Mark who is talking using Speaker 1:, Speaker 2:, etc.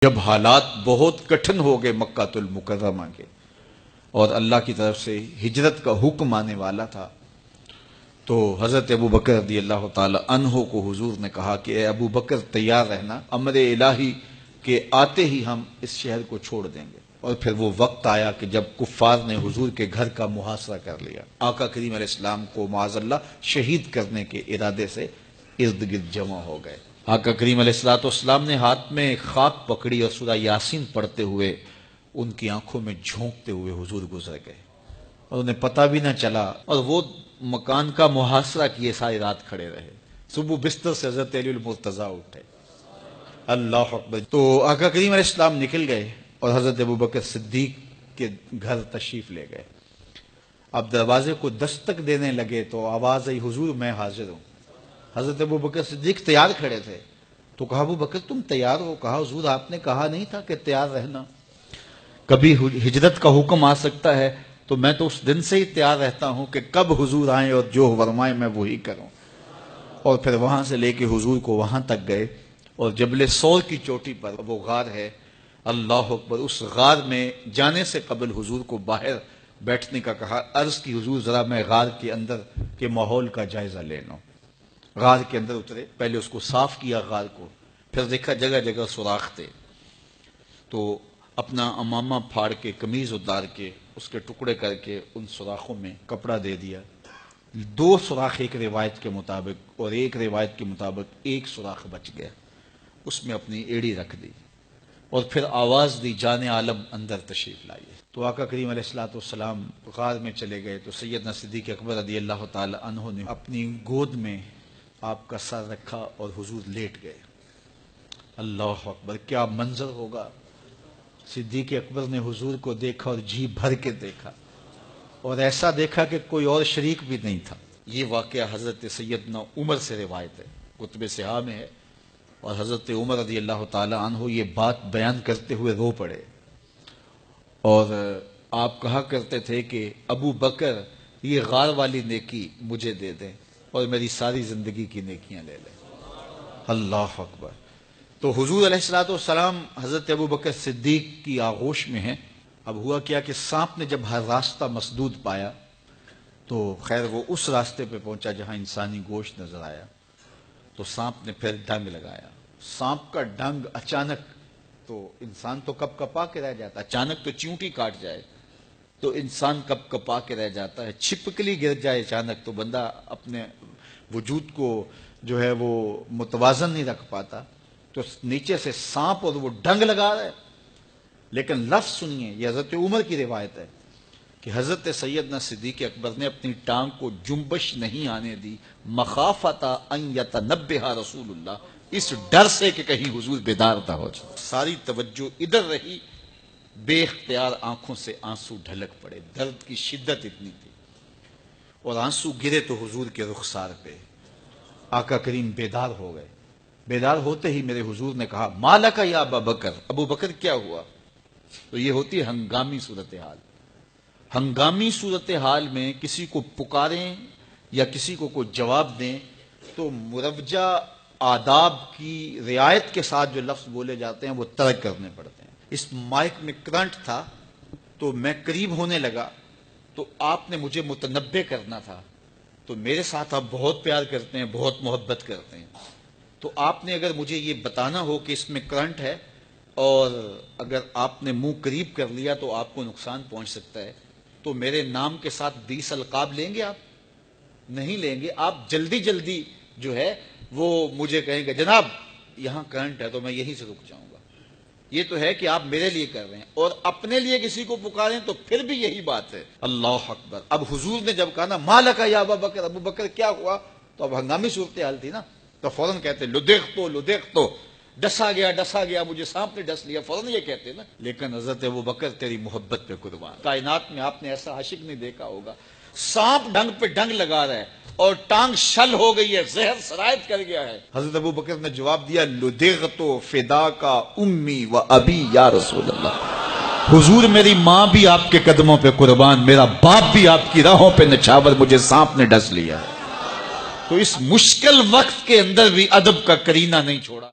Speaker 1: جب حالات بہت کٹھن ہو گئے مکہ المکرمہ کے اور اللہ کی طرف سے ہجرت کا حکم آنے والا تھا، تو حضرت ابو بکر رضی اللہ تعالی عنہ کو حضور نے کہا کہ اے ابو بکر تیار رہنا، امر الہی کے آتے ہی ہم اس شہر کو چھوڑ دیں گے۔ اور پھر وہ وقت آیا کہ جب کفار نے حضور کے گھر کا محاصرہ کر لیا، آقا کریم علیہ السلام کو معاذ اللہ شہید کرنے کے ارادے سے ارد گرد جمع ہو گئے۔ آقا کریم علیہ السلام نے ہاتھ میں خاک پکڑی اور سورہ یاسین پڑھتے ہوئے ان کی آنکھوں میں جھونکتے ہوئے حضور گزر گئے اور انہیں پتہ بھی نہ چلا، اور وہ مکان کا محاصرہ کیے ساری رات کھڑے رہے۔ صبح بستر سے حضرت علی المرتضیٰ اٹھے، اللہ اکبر، تو آقا کریم علیہ السلام نکل گئے اور حضرت ابو بکر صدیق کے گھر تشریف لے گئے۔ اب دروازے کو دستک دینے لگے تو آواز آئی، حضور میں حاضر ہوں۔ حضرت ابو بکر صدیق تیار کھڑے تھے، تو کہا ابو بکر تم تیار ہو؟ کہا حضور آپ نے کہا نہیں تھا کہ تیار رہنا، کبھی ہجرت کا حکم آ سکتا ہے تو میں تو اس دن سے ہی تیار رہتا ہوں کہ کب حضور آئیں اور جو فرمائیں میں وہی کروں۔ اور پھر وہاں سے لے کے حضور کو وہاں تک گئے، اور جبل سور کی چوٹی پر وہ غار ہے، اللہ اکبر، اس غار میں جانے سے قبل حضور کو باہر بیٹھنے کا کہا۔ عرض کی حضور ذرا میں غار کے اندر کے ماحول کا جائزہ لے لوں۔ غار کے اندر اترے، پہلے اس کو صاف کیا غار کو، پھر دیکھا جگہ جگہ سوراخ تھے، تو اپنا امامہ پھاڑ کے قمیض اتار کے اس کے ٹکڑے کر کے ان سوراخوں میں کپڑا دے دیا۔ 2 سوراخ ایک روایت کے مطابق، اور ایک روایت کے مطابق 1 سوراخ بچ گیا، اس میں اپنی ایڑی رکھ دی، اور پھر آواز دی جان عالم اندر تشریف لائیے۔ تو آقا کریم علیہ السلام غار میں چلے گئے، تو سیدنا صدیق اکبر رضی اللہ تعالی عنہ نے اپنی گود میں آپ کا سر رکھا اور حضور لیٹ گئے۔ اللہ اکبر، کیا منظر ہوگا! صدیق اکبر نے حضور کو دیکھا اور جی بھر کے دیکھا، اور ایسا دیکھا کہ کوئی اور شریک بھی نہیں تھا۔ یہ واقعہ حضرت سیدنا عمر سے روایت ہے، کتب صحاح میں ہے، اور حضرت عمر رضی اللہ تعالی عنہ یہ بات بیان کرتے ہوئے رو پڑے، اور آپ کہا کرتے تھے کہ ابو بکر یہ غار والی نیکی مجھے دے دیں اور میری ساری زندگی کی نیکیاں لے لیں۔ اللہ اکبر۔ تو حضور علیہ السلام حضرت ابو بکر صدیق کی آغوش میں ہیں۔ اب ہوا کیا کہ سانپ نے جب ہر راستہ مسدود پایا تو خیر وہ اس راستے پہ پہنچا جہاں انسانی گوشت نظر آیا، تو سانپ نے پھر ڈنگ لگایا۔ سانپ کا ڈنگ اچانک، تو انسان تو کپ کپا کے رہ جاتا ہے، اچانک تو چیونٹی کاٹ جائے تو انسان کپ کپا کے رہ جاتا ہے، چھپکلی گر جائے اچانک تو بندہ اپنے وجود کو جو ہے وہ متوازن نہیں رکھ پاتا، تو نیچے سے سانپ اور وہ ڈنگ لگا رہا ہے۔ لیکن لفظ سنیے، یہ حضرت عمر کی روایت ہے کہ حضرت سیدنا صدیق اکبر نے اپنی ٹانگ کو جنبش نہیں آنے دی، مخافت ان یتنبہ رسول اللہ، اس ڈر سے کہ کہیں حضور بیدار نہ ہو جائے۔ ساری توجہ ادھر رہی، بے اختیار آنکھوں سے آنسو ڈھلک پڑے، درد کی شدت اتنی تھی، اور آنسو گرے تو حضور کے رخسار پہ۔ آقا کریم بیدار ہو گئے، بیدار ہوتے ہی میرے حضور نے کہا مالک یا ابا بکر، ابو بکر کیا ہوا؟ تو یہ ہوتی ہے ہنگامی صورتحال۔ ہنگامی صورتحال میں کسی کو پکاریں یا کسی کو کوئی جواب دیں تو مروجہ آداب کی رعایت کے ساتھ جو لفظ بولے جاتے ہیں وہ ترک کرنے پڑتے ہیں۔ اس مائک میں کرنٹ تھا تو میں قریب ہونے لگا، تو آپ نے مجھے متنبہ کرنا تھا، تو میرے ساتھ آپ بہت پیار کرتے ہیں، بہت محبت کرتے ہیں، تو آپ نے اگر مجھے یہ بتانا ہو کہ اس میں کرنٹ ہے اور اگر آپ نے منہ قریب کر لیا تو آپ کو نقصان پہنچ سکتا ہے، تو میرے نام کے ساتھ 20 القاب لیں گے؟ آپ نہیں لیں گے، آپ جلدی جلدی جو ہے وہ مجھے کہیں گے جناب یہاں کرنٹ ہے، تو میں یہیں سے رک جاؤں گا۔ یہ تو ہے کہ آپ میرے لیے کر رہے ہیں، اور اپنے لیے کسی کو پکاریں تو پھر بھی یہی بات ہے۔ اللہ اکبر۔ اب حضور نے جب کہا نا مالک یا ابا بکر، ابو بکر کیا ہوا، تو اب ہنگامی صورتحال تھی نا، تو فوراً کہتے لدغت، ڈسا گیا، مجھے سانپ نے ڈس لیا، فوراً یہ کہتے نا۔ لیکن حضرت ابو بکر تیری محبت پہ قربان، کائنات میں آپ نے ایسا عاشق نہیں دیکھا ہوگا، سانپ ڈنگ پہ ڈنگ لگا رہا ہے اور ٹانگ شل ہو گئی ہے، زہر سرایت کر گیا ہے۔ حضرت ابو بکر نے جواب دیا لدغت فداک امی و ابی یا رسول اللہ، حضور میری ماں بھی آپ کے قدموں پہ قربان، میرا باپ بھی آپ کی راہوں پہ نچھاور، مجھے سانپ نے ڈس لیا ہے۔ تو اس مشکل وقت کے اندر بھی ادب کا کرینہ نہیں چھوڑا۔